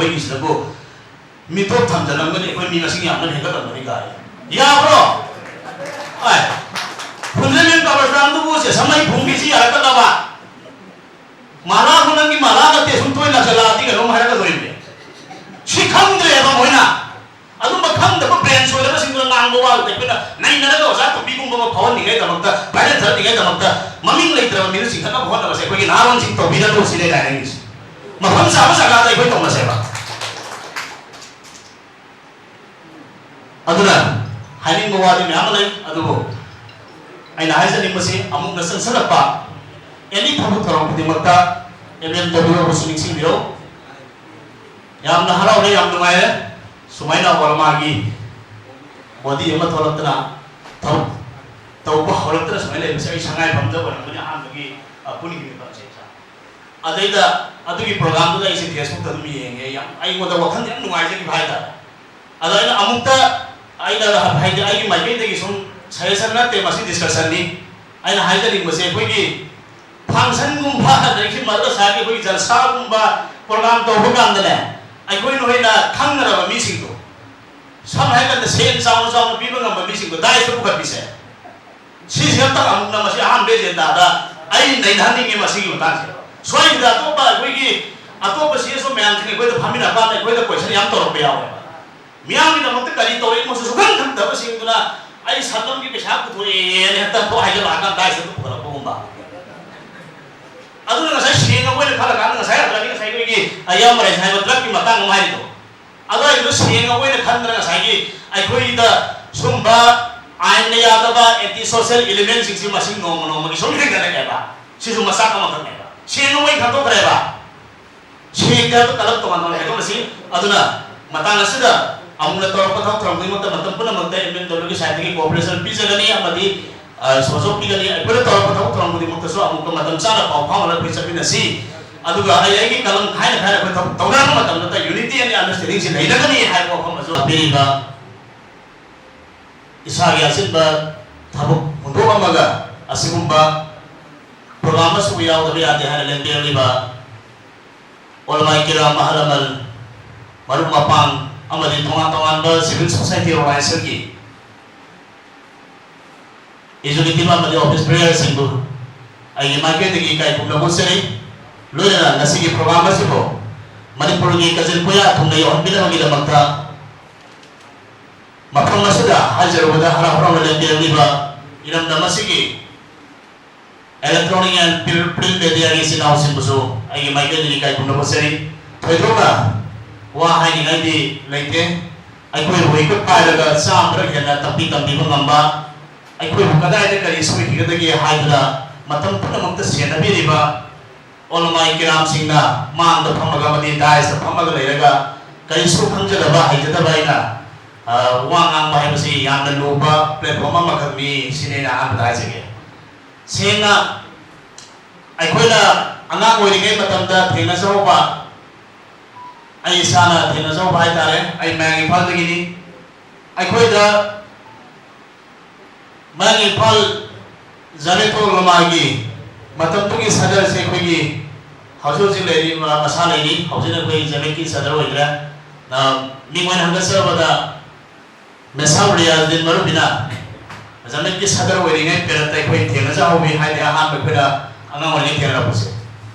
ꯑꯩꯈꯣꯏꯒꯤ ꯁꯤꯗꯕꯨ ꯃꯤꯇꯣꯞ ꯊꯝꯖꯜꯂꯝꯒꯅꯤ ꯑꯩꯈꯣꯏ ꯃꯤ ꯃꯁꯤꯡ ꯌꯥꯝꯅ ꯍꯦꯟꯒꯠꯂꯝꯒꯅꯤ ꯒꯥꯏ ꯌꯥꯕ꯭ꯔꯣ ꯑꯥꯏ ꯈꯨꯟꯖꯦꯟꯕꯝ ꯀꯕꯔꯁꯇꯥꯟꯗꯨꯕꯨ ꯁꯦꯁꯝꯃꯩ ꯐꯨꯡꯒꯤꯁꯤ ꯌꯥꯔꯛꯀꯗꯕ ꯃꯥꯂꯥ ꯅꯪꯒꯤ ꯃꯥꯂꯥ ꯅꯠꯇꯦ ꯁꯨꯝ ꯇꯣꯏꯅ ꯂꯥꯛꯁꯜꯂꯛꯑꯗꯤ ꯀꯩꯅꯣꯝ ꯍꯥꯏꯔꯛꯀꯗꯣꯔꯤꯕꯅꯦ ꯁꯤ ꯈꯪꯗ꯭ꯔꯦꯕ ꯃꯣꯏꯅ ꯑꯗꯨꯝꯕ ꯈꯪꯗꯕ ꯕ꯭ꯔꯦꯟ ꯁꯣꯏꯗꯕꯁꯤꯡꯗꯨꯅ ꯉꯥꯡꯕ ꯋꯥꯗꯨꯗ ꯑꯩꯈꯣꯏꯅ ꯅꯩꯅꯔꯒ ꯑꯣꯖꯥ ꯇꯣꯄꯤꯒꯨꯝꯕ ꯑꯃ ꯐꯥꯎꯍꯟꯅꯤꯡꯉꯥꯏꯗꯃꯛꯇ ꯚꯥꯏꯔꯦꯜ ꯆꯠꯍꯟꯅꯤꯡꯉꯥꯏꯗꯃꯛꯇ ꯃꯃꯤꯡ ꯂꯩꯇ꯭ꯔꯕ ꯃꯤꯗꯨ ꯆꯤꯡꯈꯠꯅꯕ ꯍꯣꯠꯅꯕꯁꯦ ꯑꯩꯈꯣꯏꯒꯤ ꯅꯍꯥꯔꯣꯟꯁꯤꯡ ꯇꯧꯕꯤꯔꯅꯨ ꯁꯤꯅꯦ ꯍꯥꯏꯅꯤꯡꯉꯤꯁꯦ ꯃꯐꯝ ꯆꯥꯕ ꯖꯒꯥꯗ ꯑꯩꯈꯣꯏ ꯇꯧꯅꯁꯦꯕ ꯑꯗꯨꯅ ꯍꯥꯏꯅꯤꯡꯕ ꯋꯥꯗꯤ ꯃꯌꯥꯝ ꯂꯩ ꯑꯗꯨꯕꯨ ꯑꯩꯅ ꯍꯥꯏꯖꯅꯤꯡꯕꯁꯤ ꯑꯃꯨꯛꯅ ꯆꯪꯁꯜꯂꯛꯄ ꯑꯦꯅꯤ ꯊꯕꯛ ꯊꯧꯔꯝ ꯈꯨꯗꯤꯡꯃꯛꯇ MMWꯕꯨꯁꯨ ꯅꯤꯡꯁꯤꯡꯕꯤꯌꯨ ꯌꯥꯝꯅ ꯍꯔꯥꯎꯔꯦ ꯌꯥꯝ ꯅꯨꯡꯉꯥꯏꯔꯦ ꯁꯨꯃꯥꯏꯅ ꯋꯥꯔꯃꯥꯒꯤ ꯕꯣꯗꯤ ꯑꯃ ꯊꯣꯛꯂꯛꯇꯅ ꯊꯕꯛ ꯇꯧꯕ ꯍꯧꯔꯛꯇꯅ ꯁꯨꯃꯥꯏꯅ ꯂꯩꯕꯁꯦ ꯑꯩ ꯁꯉꯥꯏꯐꯝꯗ ꯑꯣꯏꯔꯝꯒꯅꯤ ꯑꯍꯥꯟꯕꯒꯤ ꯄꯨꯅꯤꯡꯒꯤ ꯃꯇꯝꯁꯦ ꯑꯗꯩꯗ ꯑꯗꯨꯒꯤ ꯄ꯭ꯔꯣꯒ꯭ꯔꯥꯝꯗꯨꯗ ꯑꯩꯁꯦ ꯐꯦꯁꯕꯨꯛꯇ ꯑꯗꯨꯝ ꯌꯦꯡꯉꯦ ꯌꯥꯝ ꯑꯩꯉꯣꯟꯗ ꯋꯥꯈꯜ ꯌꯥꯝ ꯅꯨꯡꯉꯥꯏꯖꯈꯤꯕ ꯍꯥꯏꯇꯥꯔꯦ ꯑꯗꯣ ꯑꯩꯅ ꯑꯃꯨꯛꯇ ꯑꯩꯅ ꯍꯥꯏꯗꯤ ꯑꯩꯒꯤ ꯃꯥꯏꯀꯩꯗꯒꯤ ꯁꯨꯝ ꯁꯖꯦꯁꯟ ꯅꯠꯇꯦ ꯃꯁꯤ ꯗꯤꯁꯀꯁꯟꯅꯤ ꯑꯩꯅ ꯍꯥꯏꯖꯅꯤꯡꯕꯁꯦ ꯑꯩꯈꯣꯏꯒꯤ ꯐꯪꯁꯟꯒꯨꯝꯕ ꯑꯗꯒꯤ ꯃꯗ꯭ꯔꯁꯥꯒꯤ ꯑꯩꯈꯣꯏꯒꯤ ꯖꯜꯁꯥꯒꯨꯝꯕ ꯄ꯭ꯔꯣꯒ꯭ꯔꯥꯝ ꯇꯧꯕ ꯀꯥꯟꯗꯅꯦ ꯑꯩꯈꯣꯏꯅ ꯍꯣꯏꯅ ꯈꯪꯅꯔꯕ ꯃꯤꯁꯤꯡꯗꯣ ꯁꯝꯅ ꯍꯥꯏꯔꯀꯥꯟꯗ ꯁꯦꯟ ꯆꯥꯎꯅ ꯆꯥꯎꯅ ꯄꯤꯕ ꯉꯝꯕ ꯃꯤꯁꯤꯡꯗꯣ ꯗꯥꯏꯁꯇ ꯄꯨꯈꯠꯄꯤꯁꯦ ꯁꯤꯁꯦ ꯑꯝꯇꯪ ꯑꯃꯨꯛꯅ ꯃꯁꯤ ꯑꯍꯥꯟꯕ ꯑꯦꯖꯦꯟꯗꯥꯗ ꯑꯩ ꯅꯩꯅꯍꯟꯅꯤꯡꯉꯦ ꯃꯁꯤꯒꯤ ꯃꯇꯥꯡꯁꯦ ꯁ꯭ꯋꯥꯏꯁꯤꯗ ꯑꯇꯣꯞꯄ ꯑꯩꯈꯣꯏꯒꯤ ꯑꯇꯣꯞꯄ ꯁꯤఎꯁꯑꯣ ꯃꯌꯥꯝꯁꯤꯡ ꯑꯩꯈꯣꯏꯗ ꯐꯝꯃꯤꯟꯅꯀꯥꯟꯗ ꯑꯩꯈꯣꯏꯗ ꯀꯣꯏꯁꯟ ꯌꯥꯝ ꯇꯧꯔꯛꯄ ꯌꯥꯎꯋꯦꯕ ꯃꯤꯌꯥꯝꯒꯤꯗꯃꯛꯇ ꯀꯔꯤ ꯇꯧꯔꯤꯃꯣꯁꯨ ꯁꯨꯈꯪ ꯈꯪꯗꯕꯁꯤꯡꯗꯨꯅ ꯑꯩ ꯁꯟꯂꯝꯒꯤ ꯄꯩꯁꯥ ꯄꯨꯊꯣꯛꯑꯦꯅ ꯍꯦꯛꯇ ꯊꯣꯛ ꯍꯥꯏꯖꯜꯂꯛꯑꯀꯥꯟꯗ ꯗꯥꯏꯁꯇ ꯄꯨꯈꯠꯂꯛꯄꯒꯨꯝꯕ ꯑꯗꯨꯅ ꯉꯁꯥꯏ ꯁꯦꯡꯅ ꯑꯣꯏꯅ ꯈꯜꯂꯀꯥꯟꯗ ꯉꯁꯥꯏ ꯑꯗꯨꯗꯒꯤ ꯉꯁꯥꯏ ꯑꯩꯈꯣꯏꯒꯤ ꯑꯌꯥꯝꯕꯔꯦꯁ ꯍꯥꯏꯕ ꯗ꯭ꯔꯒꯀꯤ ꯃꯇꯥꯡ ꯑꯃ ꯍꯥꯏꯔꯤꯗꯣ ꯑꯗꯨꯋꯥꯏꯗꯨ ꯁꯦꯡꯅ ꯑꯣꯏꯅ ꯈꯟꯗꯅ ꯉꯁꯥꯏꯒꯤ ꯑꯩꯈꯣꯏꯗ ꯁꯨꯝꯕ ꯑꯥꯏꯟꯅ ꯌꯥꯗꯕ ꯑꯦꯟꯇꯤ ꯁꯣꯁꯤꯌꯦꯜ ꯏꯂꯤꯃꯦꯟꯁꯤꯡꯁꯤ ꯃꯁꯤꯡ ꯅꯣꯡꯃ ꯅꯣꯡꯃꯒꯤ ꯁꯨꯝ ꯍꯦꯟꯒꯠꯂꯛꯑꯦꯕ ꯁꯤꯁꯨ ꯃꯆꯥꯛ ꯑꯃꯈꯛꯅꯦꯕ ꯁꯦꯡꯅ ꯑꯣꯏꯅ ꯈꯟꯗꯣꯛꯈ꯭ꯔꯦꯕ ꯁꯦꯡꯗꯕ ꯀꯂꯞ ꯇꯣꯉꯥꯟ ꯇꯣꯉꯥꯟ ꯍꯥꯏꯗꯣꯛꯂꯁꯤ ꯑꯗꯨꯅ ꯃꯇꯥꯡ ꯑꯁꯤꯗ ꯑꯃꯨꯛꯅ ꯇꯧꯔꯛꯄ ꯊꯕꯛ ꯊꯧꯔꯝ ꯈꯨꯗꯤꯡꯃꯛꯇ ꯃꯇꯝ ꯄꯨꯝꯅꯃꯛꯇ MMWꯒꯤ ꯁꯥꯏꯠꯇꯒꯤ ꯀooperation ꯄꯤꯖꯒꯅꯤ ꯑꯃꯗꯤ ꯁꯣꯖꯣꯛ ꯄꯤꯒꯅꯤ ꯑꯩꯈꯣꯏꯅ ꯇꯧꯔꯛꯄ ꯊꯕꯛ ꯊꯧꯔꯝ ꯈꯨꯗꯤꯡꯃꯛꯇꯁꯨ ꯑꯃꯨꯛꯀ ꯃꯇꯝ ꯆꯥꯅ ꯄꯥꯎ ꯐꯥꯎꯅꯔꯒ ꯑꯩꯈꯣꯏ ꯆꯠꯃꯤꯟꯅꯁꯤ ꯑꯗꯨꯒ ꯑꯩꯒꯤ ꯀꯂꯝ ꯈꯥꯏꯅ ꯈꯥꯏꯅ ꯑꯩꯈꯣꯏ ꯇꯧꯅꯔꯛꯄ ꯃꯇꯝꯗ ꯌꯨꯅꯤꯇꯤ ꯑꯦꯟड ꯑꯟꯗꯔꯁꯇꯦꯟꯗꯤꯡꯁꯤ ꯂꯩꯔꯒꯅꯤ ꯍꯥꯏꯕ ꯋꯥꯐꯝ ꯑꯃꯁꯨ ꯄꯤꯔꯤꯕ ꯏꯁꯥꯒꯤ ꯑꯆꯤꯟꯕ ꯊꯕꯛ ꯍꯨꯟꯗꯣꯛꯑꯝꯃꯒ ꯑꯁꯤꯒꯨꯝꯕ ꯄ꯭ꯔꯣꯒ꯭ꯔꯥꯝ ꯑꯃꯁꯨ ꯌꯥꯎꯗꯕ ꯌꯥꯗꯦ ꯍꯥꯏꯅ ꯂꯦꯡꯕꯤꯔꯛꯂꯤꯕ ꯑꯣꯂꯃꯥꯏ ꯀꯤꯔꯥꯝ ꯑꯍꯜ ꯂꯃꯟ ꯃꯔꯨꯞ ꯃꯄꯥꯡ amadi tongan-tongan civil society organizer ki executive amadi office prayer singbu ai market ki kai pumna boseri loina nasigi program asibo manipur ki kazin puya thungai on bila magi damakta mafam masuda hajar wada hara hara wala diba iram damasigi electronic and print media ki sinau simbuso ai market ki kai pumna boseri thoidroga wa hai ni ngai di leite ai koi roi ko pai daga sam ra hena tapi tambi ngamba ai koi kadai de kari sui ki da gi hai da matam puna makta sena bi riba olmai kiram singna mang da phamaga madi dais da phamaga leiraga kari su khangja da ba hai da baina wa ngang ba hai basi yam da loba platform ma khami sine na an dai sege senga ai koi da angang oi ri matam da thena sawa ai sana thena zo bai tare ai mangi phal dagini ai khoi da mangi phal zaneto lamagi matam tugi sadar se khoi gi hauso ji leri masa leri hauso na khoi jameki sadar oidra na mingwan hanga sabada mesawriya din marubina jameki sadar oiri ngai peratai khoi thena za hobi hai da han ba khira angang wali thena puse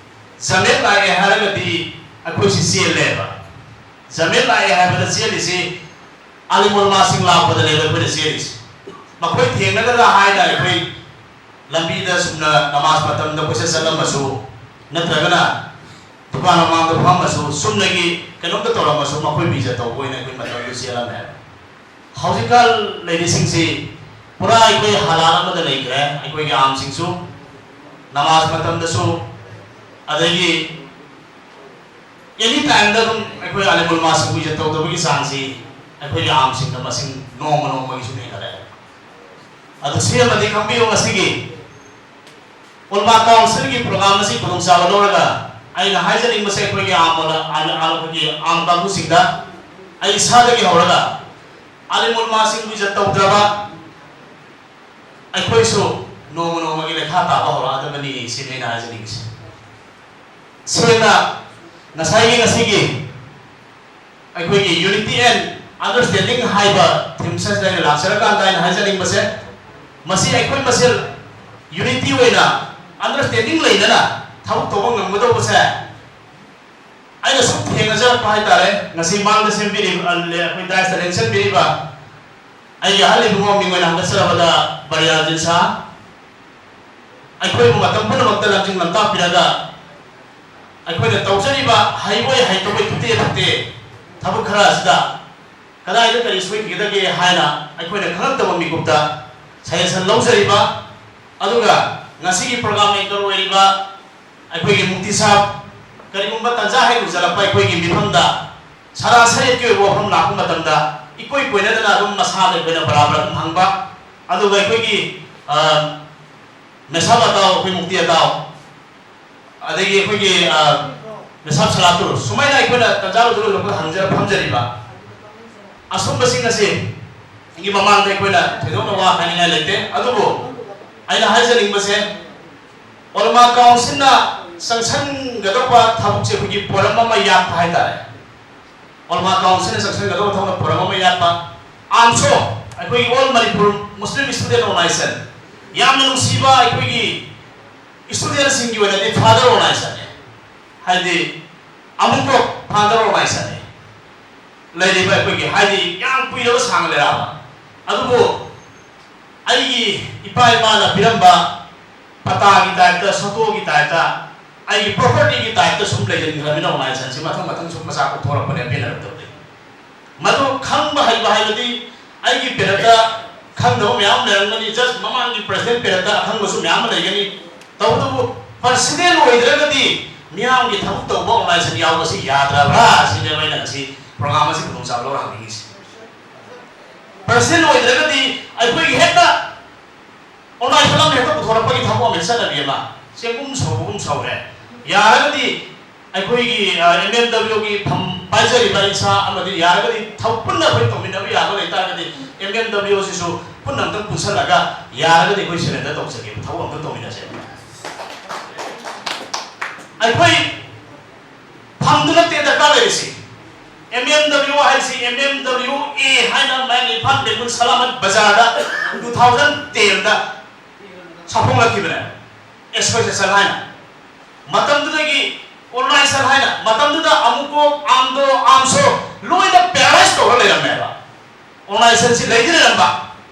zamet la e haraga di akoi si leba Zamil la ya have the series alimul masing la pada level pada series makoi thengna da hai da koi lambi da sumna namaz patam da koise salam masu natragana tukana ma da pham masu sumna gi kanom da tora masu makoi bija to koi na koi matam du siala me haujikal lady sing si pura koi halala ma da lei kre koi gi am sing su namaz patam da su adagi any time that I could animal mass which I told the Wisansi, I could arm sing the massing normal ways to make it. At the same time, they can be on a sigi. Ulma Council programmasi from Salvador. I in a Hazel in Masaki Amola, Am Babu Sinda. I saw the Hora. Animal massing which I told Java. I quite so no Magina Kata or other many Sinina as it is. Sena. Nasagi ꯑꯩꯈꯣꯏꯒꯤ unity and understanding ꯍꯥꯏꯕ ꯊꯤꯝꯁꯤꯗ ꯑꯩꯅ ꯂꯥꯛꯆꯔꯀꯥꯟꯗ ꯑꯩꯅ ꯍꯥꯏꯖꯅꯤꯡꯕꯁꯦ ꯃꯁꯤ ꯑꯩꯈꯣꯏ ꯃꯁꯦꯜ unity ꯑꯣꯏꯅ understanding ꯂꯩꯅꯅ ꯊꯕꯛ ꯇꯧꯕ ꯉꯝꯒꯗꯧꯕꯁꯦ ꯑꯩꯅ ꯁꯨꯝ ꯊꯦꯡꯅꯖꯔꯛꯄ ꯍꯥꯏꯇꯥꯔꯦ ꯉꯁꯤ ꯃꯥꯡꯗ ꯁꯦꯝꯕꯤꯔꯤꯕ ꯑꯩꯈꯣꯏ ꯗꯥꯏꯁꯇ ꯂꯦꯡꯁꯟꯕꯤꯔꯤꯕ ꯑꯩꯒꯤ ꯑꯍꯜ ꯏꯕꯨꯡꯉꯣ ꯃꯤꯡ ꯑꯣꯏꯅ ꯍꯪꯒꯠꯆꯔꯕꯗ ꯕꯔꯤꯌꯥꯖꯤꯟ ꯁꯥ ꯑꯩꯈꯣꯏꯕꯨ ꯃꯇꯝ ꯄꯨꯝꯅꯃꯛꯇ ꯂꯝꯖꯤꯡ ꯂꯝꯇꯥꯛꯄꯤꯔꯒ ꯑꯩꯈꯣꯏꯅ ꯇꯧꯖꯔꯤꯕ ꯍꯩꯕꯣꯏ ꯍꯩꯇꯕꯣꯏ ꯐꯠꯇꯦ ꯊꯕꯛ ꯈꯔ ꯑꯁꯤꯗ ꯀꯗꯥꯏꯗ ꯀꯔꯤ ꯁꯣꯏꯈꯤꯒꯗꯒꯦ ꯍꯥꯏꯅ ꯑꯩꯈꯣꯏꯅ ꯈꯪꯂꯛꯇꯕ ꯃꯤꯀꯨꯞꯇ ꯁꯖꯦꯁꯟ ꯂꯧꯖꯔꯤꯕ ꯑꯗꯨꯒ ꯉꯁꯤꯒꯤ ꯄ꯭ꯔꯣꯒ꯭ꯔꯥꯝ ꯑꯦꯡꯀꯔ ꯑꯣꯏꯔꯤꯕ ꯑꯩꯈꯣꯏꯒꯤ ꯃꯨꯛꯇꯤ ꯁꯥꯍꯕ ꯀꯔꯤꯒꯨꯝꯕ ꯇꯟꯖꯥ ꯍꯦꯛ ꯎꯖꯜꯂꯛꯄ ꯑꯩꯈꯣꯏꯒꯤ ꯃꯤꯐꯝꯗ ꯁꯔꯥꯁꯔꯦꯠꯀꯤ ꯑꯣꯏꯕ ꯋꯥꯐꯝ ꯂꯥꯛꯄ ꯃꯇꯝꯗ ꯏꯀꯣꯏ ꯀꯣꯏꯅꯗꯅ ꯑꯗꯨꯝ ꯃꯁꯥꯗ ꯑꯩꯈꯣꯏꯅ ꯕꯔꯥꯕꯔ ꯑꯗꯨꯝ ꯍꯪꯕ ꯑꯗꯨꯒ ꯑꯩꯈꯣꯏꯒꯤ ꯃꯦꯁꯥꯞ ꯑꯇꯥꯎ ꯑꯩꯈꯣꯏ ꯃꯨꯛꯇꯤ ꯑꯇꯥꯎ ꯑꯗꯒꯤ ꯑꯩꯈꯣꯏꯒꯤ ꯃꯦꯁꯥꯞ ꯁꯂꯥꯇꯨꯔ ꯁꯨꯃꯥꯏꯅ ꯑꯩꯈꯣꯏꯅ ꯇꯟꯖꯥ ꯎꯖꯜꯂꯛꯄ ꯐꯝꯖꯔꯤꯕ ꯑꯁꯨꯝꯕꯁꯤꯡ ꯑꯁꯤ ꯃꯃꯥꯡꯗ ꯑꯩꯈꯣꯏꯅ ꯊꯣꯏꯗꯣꯛꯅ ꯋꯥ ꯍꯥꯏꯅꯤꯡꯉꯥꯏ ꯂꯩꯇꯦ ꯑꯗꯨꯕꯨ ꯑꯩꯅ ꯍꯥꯏꯖꯅꯤꯡꯕꯁꯦ ꯑꯣꯜꯃꯥ ꯀꯥꯎꯟꯁꯤꯜꯅ ꯆꯪꯁꯟꯒꯗꯧꯕ ꯊꯕꯛꯁꯦ ꯑꯩꯈꯣꯏꯒꯤ ꯄꯣꯔꯝ ꯑꯃ ꯌꯥꯠꯄ ꯍꯥꯏꯇꯥꯔꯦ ꯑꯣꯜꯃꯥ ꯀꯥꯎꯟꯁꯤꯜꯅ ꯆꯪꯁꯟꯒꯗꯧꯕ ꯊꯕꯛ ꯄꯣꯔꯝ ꯑꯃ ꯌꯥꯠꯄ ꯑꯥꯝꯁꯣ ꯑꯩꯈꯣꯏꯒꯤ ꯑꯣꯜ ꯃꯅꯤꯄꯨꯔ ꯃꯨꯁꯂꯤꯝ ꯁ꯭ꯇꯨꯗꯦꯟ ꯑꯣꯔꯒꯅꯥꯏꯖꯦꯁꯟ ꯌꯥꯝꯅ ꯅꯨꯡꯁꯤꯕ ꯑꯩꯈꯣꯏꯒꯤ ꯁ꯭ꯇꯨꯗꯦꯟꯁꯤꯡꯒꯤ ꯑꯣꯏꯅꯗꯤ ꯐꯥꯗꯔ ꯑꯣꯔꯒꯅꯥꯏꯖꯦꯁꯟꯅꯤ ꯍꯥꯏꯗꯤ ꯑꯃꯨꯛꯀꯣꯛ ꯐꯥꯗꯔ ꯑꯣꯔꯒꯅꯥꯏꯖꯦꯁꯟꯅꯤ ꯂꯩꯔꯤꯕ ꯑꯩꯈꯣꯏꯒꯤ ꯍꯥꯏꯗꯤ ꯌꯥꯝ ꯀꯨꯏꯔꯕ ꯁꯥꯡꯅ ꯂꯩꯔꯛꯑꯕ ꯑꯗꯨꯕꯨ ꯑꯩꯒꯤ ꯏꯄꯥ ꯏꯃꯥꯅ ꯄꯤꯔꯝꯕ ꯄꯇꯥꯒꯤ ꯇꯥꯏꯞꯇ ꯁꯣꯇꯣꯒꯤ ꯇꯥꯏꯞꯇ ꯑꯩꯒꯤ ꯄ꯭ꯔꯣꯄꯔꯇꯤꯒꯤ ꯇꯥꯏꯞꯇ ꯁꯨꯝ ꯂꯩꯖꯟꯈ꯭ꯔꯕꯅꯤꯅ ꯑꯣꯔꯒꯅꯥꯏꯖꯦꯁꯟꯁꯤ ꯃꯊꯪ ꯁꯨꯝ ꯃꯆꯥ ꯀꯣꯛꯊꯣꯔꯛꯄꯅꯦ ꯄꯦꯟꯅꯔꯛꯇꯕꯗꯤ ꯃꯗꯨ ꯈꯪꯕ ꯍꯩꯕ ꯍꯥꯏꯕꯗꯤ ꯑꯩꯒꯤ ꯄꯦꯔꯠꯇ ꯈꯪꯗꯕ ꯃꯌꯥꯝ ꯂꯩꯔꯝꯒꯅꯤ ꯖꯁ ꯃꯃꯥꯡꯒꯤ ꯄ꯭ꯔꯦꯁꯤꯗꯦꯟ ꯄꯦꯔꯠꯇ ꯑꯈꯪꯕꯁꯨ ꯃꯌꯥꯝ ꯑꯃ ꯂꯩꯒꯅꯤ ꯇꯧꯕꯇꯕꯨ ꯄꯔꯁꯅꯦꯜ ꯑꯣꯏꯗ꯭ꯔꯒꯗꯤ ꯃꯤꯌꯥꯝꯒꯤ ꯊꯕꯛ ꯇꯧꯕ ꯑꯣꯔꯒꯅꯥꯏꯖꯦꯁꯟ ꯌꯥꯎꯕꯁꯤ ꯌꯥꯗ꯭ꯔꯕ꯭ꯔꯥ ꯑꯁꯤꯅꯦꯕ ꯑꯩꯅ ꯉꯁꯤ ꯄ꯭ꯔꯣꯒ꯭ꯔꯥꯝ ꯑꯁꯤ ꯈꯨꯗꯣꯡꯆꯥꯕ ꯂꯧꯔ ꯍꯪꯅꯤꯡꯉꯤꯁꯤ ꯄꯔꯁꯅꯦꯜ ꯑꯣꯏꯗ꯭ꯔꯒꯗꯤ ꯑꯩꯈꯣꯏꯒꯤ ꯍꯦꯛꯇ ꯑꯣꯔꯒꯅꯥꯏꯖꯦꯁꯟ ꯑꯃ ꯍꯦꯛꯇ ꯄꯨꯊꯣꯔꯛꯄꯒꯤ ꯊꯕꯛ ꯑꯃ ꯆꯠꯅꯕꯤ ꯑꯃ ꯆꯦꯡꯒꯨꯝ ꯁꯧꯕꯒꯨꯝ ꯁꯧꯔꯦ ꯌꯥꯔꯒꯗꯤ ꯑꯩꯈꯣꯏꯒꯤ MMWꯒꯤ ꯐꯝ ꯄꯥꯏꯖꯔꯤꯕ ꯏꯁꯥ ꯑꯃꯗꯤ ꯌꯥꯔꯒꯗꯤ ꯊꯕꯛ ꯄꯨꯟꯅ ꯑꯩꯈꯣꯏ ꯇꯧꯃꯤꯟꯅꯕ ꯌꯥꯕ ꯂꯩꯇꯥꯔꯒꯗꯤ MMWꯁꯤꯁꯨ ꯄꯨꯟꯅ ꯑꯝꯇꯪ ꯄꯨꯟꯁꯜꯂꯒ ꯌꯥꯔꯒꯗꯤ ꯑꯩꯈꯣꯏ ꯁꯦꯔꯦꯟꯗꯔ ꯇꯧꯖꯒꯦ ꯊꯕꯛ ꯑꯝꯇꯪ ꯇꯧꯃꯤꯟꯅꯁꯦ ꯑꯩꯈꯣꯏ ꯐꯝꯗꯨ ꯅꯠꯇꯦ ꯗꯔꯀꯥꯔ ꯂꯩꯔꯤꯁꯤ MMW हाइसी MMWA हाइना मैं इफान बेकुल सलामत बाजार दा 2010 दा छापों लगी बने एसोसिएशन हाइना मतम दुदगी ऑर्गेनाइजेशन हाइना मतम दुदा अमुको आमदो आमसो लोई दा पैराइज तो ले रमेगा ऑर्गेनाइजेशन से लेके ले रंबा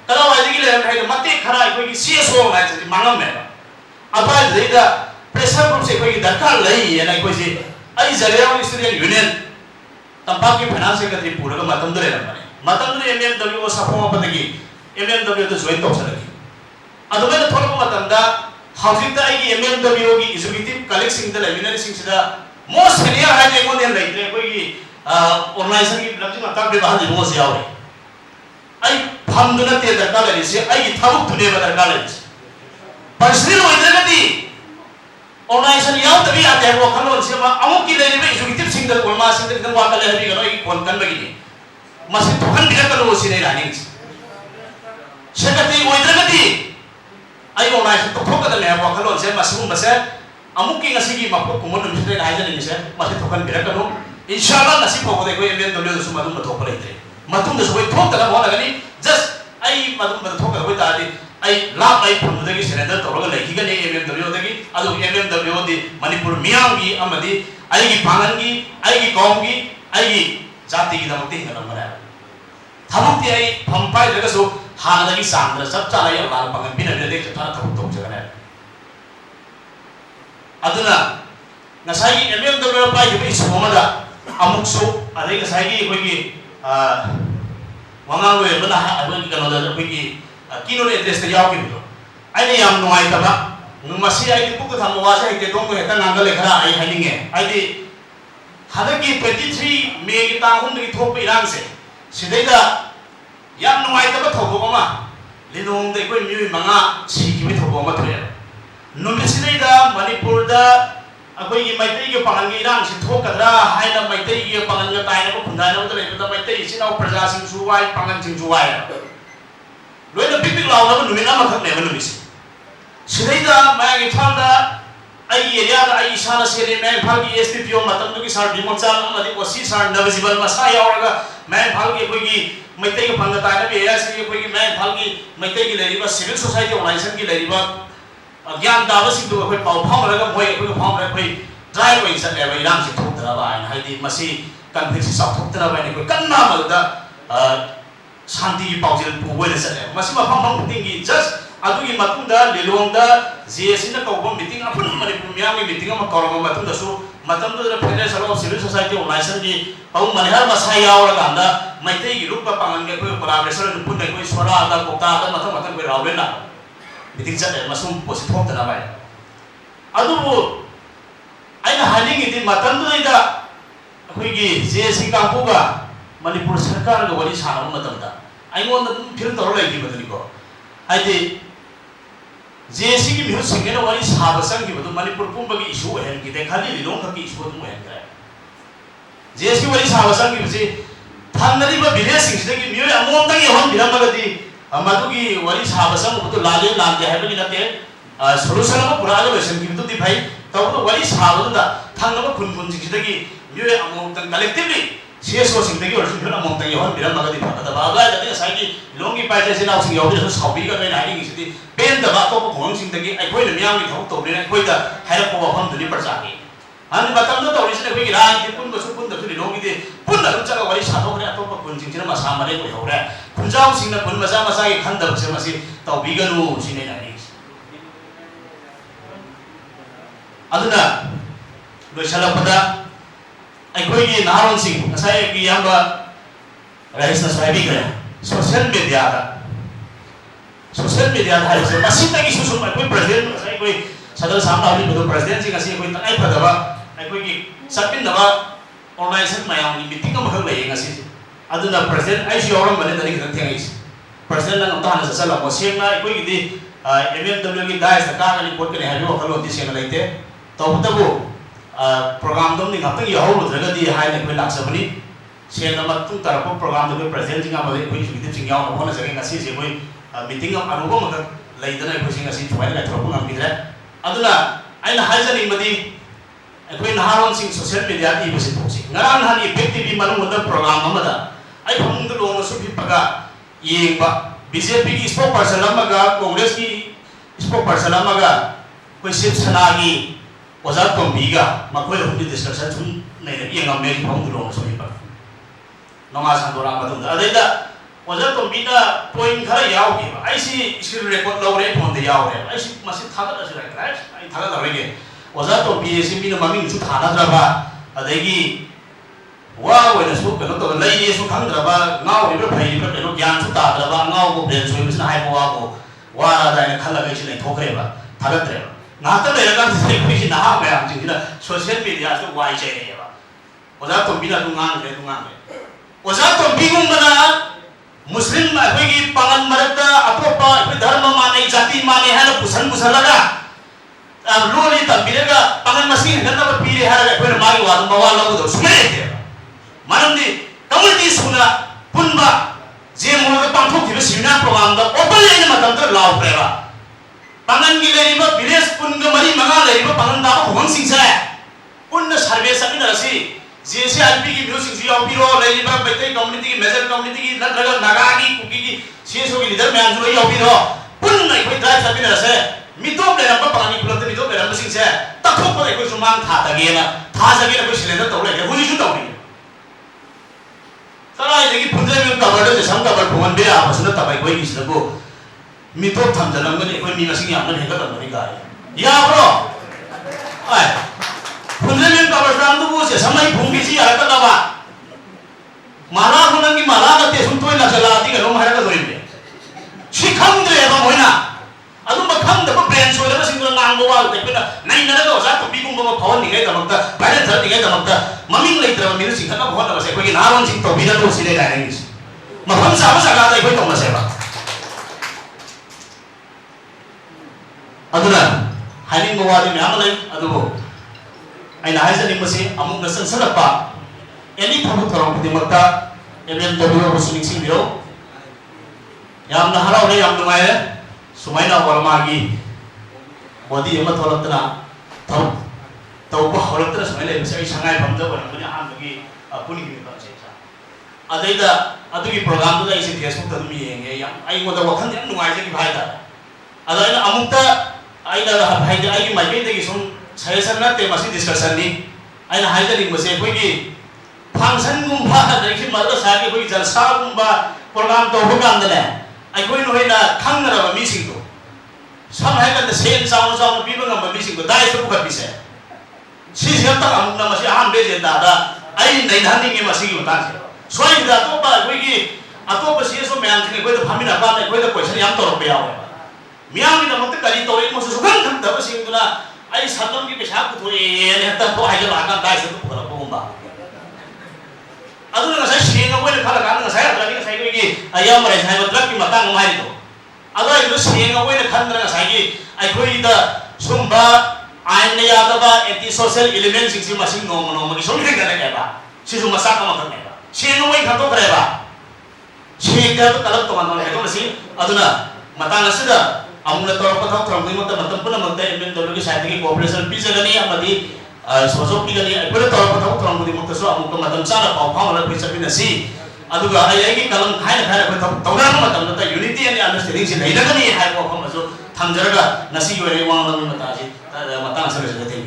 कला वाइदी की ले रंबा है मत्ते खरा कोई की CSO ऑर्गेनाइजेशन मांगम मेगा अब आज लेगा प्रेशर ग्रुप से कोई दरकार नहीं है ना कोई से आई जरिया स्टूडेंट यूनियन तंपाकी फाइनेंस सेक्रेटरी पूरा मतम दे रंबाने मतम दे MMW सपों अपने MMW तो ज्वाइन तो चलेगी अदुमे तो थोड़ा मतम दा हाउसिंग दा आई MMW की एग्जीक्यूटिव कलेक्ट सिंह दा लेमिनरी सिंह से दा मोस्ट सीनियर है जो ने लेते कोई ऑर्गेनाइजेशन की लक्ष्य मत भी बाहर दिनों से आओ आई हम दुनिया ते दरकार है इसे आई थारुक दुनिया में दरकार है पर्सनल हो इधर कभी ऑर्गेनाइजेशन याव तभी आते हैं वो खलो से अमुक की लेने में एग्जीक्यूटिव सिंह दा कोलमा सिंह दा कितने वाकले है भी करो एक कौन कन बगी मस्जिद थोकन भी करता लोग सीने रानी सेक्रेटरी वो इधर कभी आई ऑर्गेनाइजेशन तो थोक करते हैं वो खलो से मस्जिद बस है अमुक की नसी की मापो कुमन मिस्टर राइजर नहीं से मस्जिद थोकन भी करता लोग इंशाल्लाह नसीब हो गए कोई MMW तो सुमतुम बथोक पर इधर मतुम तो सुबह थोक करना बहुत लगनी जस्ट आई मतुम बथोक कर कोई तारी आई लाभ आई फंडे की सिलेंडर तोड़कर लेखी का नहीं MMW होते की अदो MMW होती मणिपुर मियाँ की अमदी आई की पांगन की आई की कौम की आई की जाति की दमकती है ना मरा थमुक्ति आई फंपाई जगह सो हाना की सांद्र सब चाला ये लाल पांगन बिना बिना देख चुका थमुक तो जगह है अदुना नसाई MMW पाई जब इस मोमदा अमुक सो अरे नसाई की कोई की वंगांग वे बना अबे की कनो दर कोई की किनो ने एड्रेस ते याव की तो आई ने याम नुआई तबा मसी आई की पुक थम वासे आई ते दोंग को हेता नांगल लेखरा आई हाइनिंगे आई दी हदर की 23 मे की ताहुन की थोप इरान से सिदैदा याम नुआई तबा थोबो मा लिनोंग दे कोई म्यूई मंगा सी की भी थोबो मा थरे नुमिसिदैदा मणिपुर दा अखोई की मैत्री के पांगन की इरान से थोकदरा हाइना मैत्री के पांगन का ताइना को खुंदाना उतर लेबदा मैत्री सिनाव प्रजा सिंह सुवाई पांगन सिंह सुवाई लोई ना पिक पिक लाओ ना नुमिना मखक ने मनुमिस सिदैदा मैं इथांदा आई एरिया दा आई इसाना सेरे मैं फाल की एसपीपीओ मतम दुकी सार बिमोचाल अमदि ओसी सार नवजीवन मसा यावरगा मैं फाल की कोई मैतै के पंगता ने एरिया से कोई मैं फाल की मैतै की लेरिबा सिविल सोसाइटी ऑर्गेनाइजेशन की लेरिबा ज्ञान दाबा सिंह दो कोई पाव फाम रगा मोय कोई फाम रगा कोई ड्राइव वे सट लेबा इराम से थोकतरा बा हाइदि मसी कन्फ्लिक्ट से थोकतरा बा ने कोई कन्ना मलदा शांति की पाउजिल पुवे ने सट मसी मफम फम पुटिंग की जस्ट अदुगी मतुंदा लिलोंदा जेएससी ना कौबम मीटिंग अपन मणिपुर मियाम की मीटिंग में कौरम मतुंदा सु मतुंदा federation of civil society organisation की पाउ मनहर मसा यावरगा अंदा मैतै की रूप पांगन के कोई कोलैबोरेशन पुन कोई सोरा दा कोता दा मथम मथम कोई रावलेना मीटिंग चले मसुम पोस्ट थोकतरा बा अदुबो आइना हाइलिंग इदि मतुंदा कोई की जेएससी कापुगा मणिपुर सरकार के वरी साना मतुंदा आइगोंदा फिर तोर लाइदि बदलिको आइदि जेएससी की मिहु सिंगे ना वाली साबसंग की बतु मणिपुर पुंब की इशू है कि देखा ली लिलों का की इशू तुम है क्या जेएससी वाली साबसंग की बसे थानरी बा विलेज सिंग से की मिहु अमोम तक ये हम बिरम मगदी मधु की वाली साबसंग बतु लाले लागे है बगी नते सोल्यूशन को पूरा जो वेशन की बतु दी भाई तब तो वाली साबसंग दा थान को खुन खुन सिंग से की मिहु अमोम तक कलेक्टिवली सीएसओ सिंग की और सुन अमोम तक ये हम बिरम मगदी फटा बागा जते साइकी लोंगी पाइजे से नाउ सिंग योगी से सॉपी का नहीं हाइडिंग सिटी पेन दबा तो भोंग सिंह तकी अखोय ने मियाम की थौ तो ने अखोय दा हैर को वफम दुनी पर जाके हां मतम तो तौरी से अखोय की राय की पुन बसु पुन दसु लोंगी दे पुन दरु चला वाली साथो ने अतोप पुन सिंह ने मसा मरे को होरे खुजाव सिंह ने पुन मसा मसा की खंदब से मसी तो बिगनु सिने नानी अदुना लोइसला पदा अखोय की नारोन सिंह असाय की याबा राइस ना साइबी करे सोशल मीडिया दा सोशल मीडिया है से मसीता की सुसुम कोई प्रेसिडेंट से कोई सदर सामना होली बदो प्रेसिडेंट सिंह असी कोई तनाई फदबा कोई की सपिन दबा ऑर्गेनाइजेशन मायाम की मीटिंग में खल लेंगे असी अदुना प्रेसिडेंट आई सी औरम बने दरी खन थेंगे प्रेसिडेंट ना अंता हन सला को सेंगा कोई की एमएमडब्ल्यू की दाइस का का रिपोर्ट के है वो खलो दिसे लेते तो तबो प्रोग्राम दम नि ngaptang yaho rudraga di hai ne koi laksabani सेना मतुं तरफ प्रोग्राम दो प्रेसिडेंट सिंह आबे कोई सुविधा सिंह याव होना सके ngasi से कोई मीटिंग अनुभव मत लेदना कोई सिंह ngasi थवाई ला थरप ngam bidra aduna aina haijani madi कोई नहारों सिंह सोशल मीडिया की बसे थोसी ngran han effective bi manung da program amada ai phang du lo su bi paga yengba BJP की स्पोकपर्सन अमगा कांग्रेस की स्पोकपर्सन अमगा कोई शिव सनागी ओजा तोंबीगा मखोय हुंदी डिस्कशन सुन नै यंगम मे phang du lo su bi paga नोंगा सांदोरा मतुंदा अदैदा ओजा तोंबीना पॉइंट खरा यावगे आइसी स्क्रीन रिकॉर्ड लौरे फोन दे यावरे आइसी मसी थागत असुरा राइट आई थागत लौरेगे ओजा तोंबी एसी बिना ममिंग सु थानाद्रबा अदैगी वा ओइना सु कनो तो लैने सु खंद्रबा गाव रिबा फैरिबा कनो ज्ञान सु ताद्रबा गाव को ब्रेन सु बिसना हाइबो वाको वारा दाइन खल्ला गैसि नै ठोकरेबा थागत्रेबा नाता लेगा से कोइ ना गया जिना सोशल मीडिया से वाइ चाहिएबा ओजा तोंबीना दुंगान ओजा तोंबीगुम बना मुस्लिम अखोगी पंगन मरता अतोपा धर्म माने जाति माने है पुसन पुसलगा लोली तंबिरेगा पंगन मसीन गन्ना पीरे है अखोन मागी वाद मवा लगो सुने थे मनमदी कम्युनिटी सुना पुनबा जे मोग पांथोक थिबे सिमिनार प्रोग्राम दा ओपन लाइन मतम त लाव प्रेवा पंगन की लेरिबा विलेज पुनग मरी मंगा लेरिबा पंगन दा भोंग सिंसा पुन सर्वे समिनरसी जेसीआरपी की म्यूजिक जी यावबिरो लेरिबा बैठे कम्युनिटी की मेजर कम्युनिटी की नत्रगा नागा की कुकी की सीएसओ की लीडर म्यान जो यावबिरो पुन नै कोइ ड्राइव समिनरसे मितो प्लेरम पानी पुलत मितो प्लेरम सिंसे तखो पर कोइ सुमान था तगेना था जगेना कोइ सिलेंडर तौले के हुजी सु तौनी तराई देखि पुंजे में कवर दे सम कवर फोन बे आ बसना तबाई कोइ किसको मितो थमजनम गने कोइ मी मसिंग यामन हेगा तमनि गाय या ब्रो आय पुंजे में कवर दाम दु से समय भूंगी सी हरकत दवा माला हुनन की माला गते सुन तोय लसला ती गनो हरकत होइबे शिखम दे बा होइना अदु मखम द ब्रेन सोले बसिंग नांगो वाल ते पेना नै नरगो जा तो बिगुम बम भवन निगे दमकता बारे धर निगे दमकता ममिंग लेत्र मिरु सिंह का भवन बसे कोइ नारोन सिंह तो बिना तो सिले डायरेंगिस मखम साब सगा दai कोइ तो मसेबा अदुना हाइलिंग वादी में आमले अदुबो आइना हाइजनि मसे अमुक नसन सलपा एनी थबु थरम दिमकता एमएमडब्ल्यू बसुनिंग सिंह बिरो यामना हरावले याम नुमाय सुमाइना वरमागी बॉडी एम थोलतना तब हौरतरा समय लेबसे संगाई फमदा बनमनि आहामगी पुनिगी बसे अदैदा अदुगी प्रोग्राम दुदा इसे फेसबुक तदम येंगे याम आई मोदा वखन याम नुवाइजे की भाईदा अदाइना अमुक्ता आइना भाईदे आइगी माइबेदगी सुम सजेशन नते मसी डिस्कशन नि आइना हाइजरिंग बसे कोइगी फंक्शन गुम्बा देखि मद्रसा के कोइ जलसा गुम्बा प्रोग्राम तो होगांदने आई कोइ नोइना खंगरबा मिसिंग तो सम हाइगन सेन साउन साउन पीबा गम मिसिंग तो दाइ तो बुखत पिसे सी सेम तक अमुक्ना मसी आम बेजे दादा आई नैधानिंगे मसी की उतार सोई दा तो बा कोई अतो बसी सो म्याम थिने कोई तो फामिना बा ने कोई तो क्वेश्चन याम तोर पे यावे म्याम नि नमते करी तोरे मो सुगन थम दब सिंगुना आई सदम की पेशा पुथो ए ने त तो हाइज लाका दाइ से तो पुरा पोंबा अदु न sai सिंग कोई ने खला का न sai अदु नि sai कोई की अयम रे sai बद्रक की मतंग मारि तो अदु आई लो सिंग कोई ने खन न sai की आई कोई द सुंबा आइन ने यादबा एंटी सोशल एलिमेंट सिंग मसिंग नो नो मगी सोम के गने के बा सिसु मसा का मत ने सेंग वही खतो करेबा सेंग तो कलप तो मानो है तो मसी अदुना मतांग असिदा अमुना तोर पथौ थ्रंगि मत मतम पुन मत एमएन दौर की साइड की कोऑपरेशन पिजगनी अमदी सोसो पिगनी अपुर तोर पथौ थ्रंगि मत सो अमुक मतम चारा पाव फाव ला पिसपिनसी अदुगा आई की कलम खाइन खाइन को तौना मतम त यूनिटी एंड अंडरस्टैंडिंग से लेदगनी हाय को फम सो थंजरगा नसी वरे वांग मतासी मतांग सरे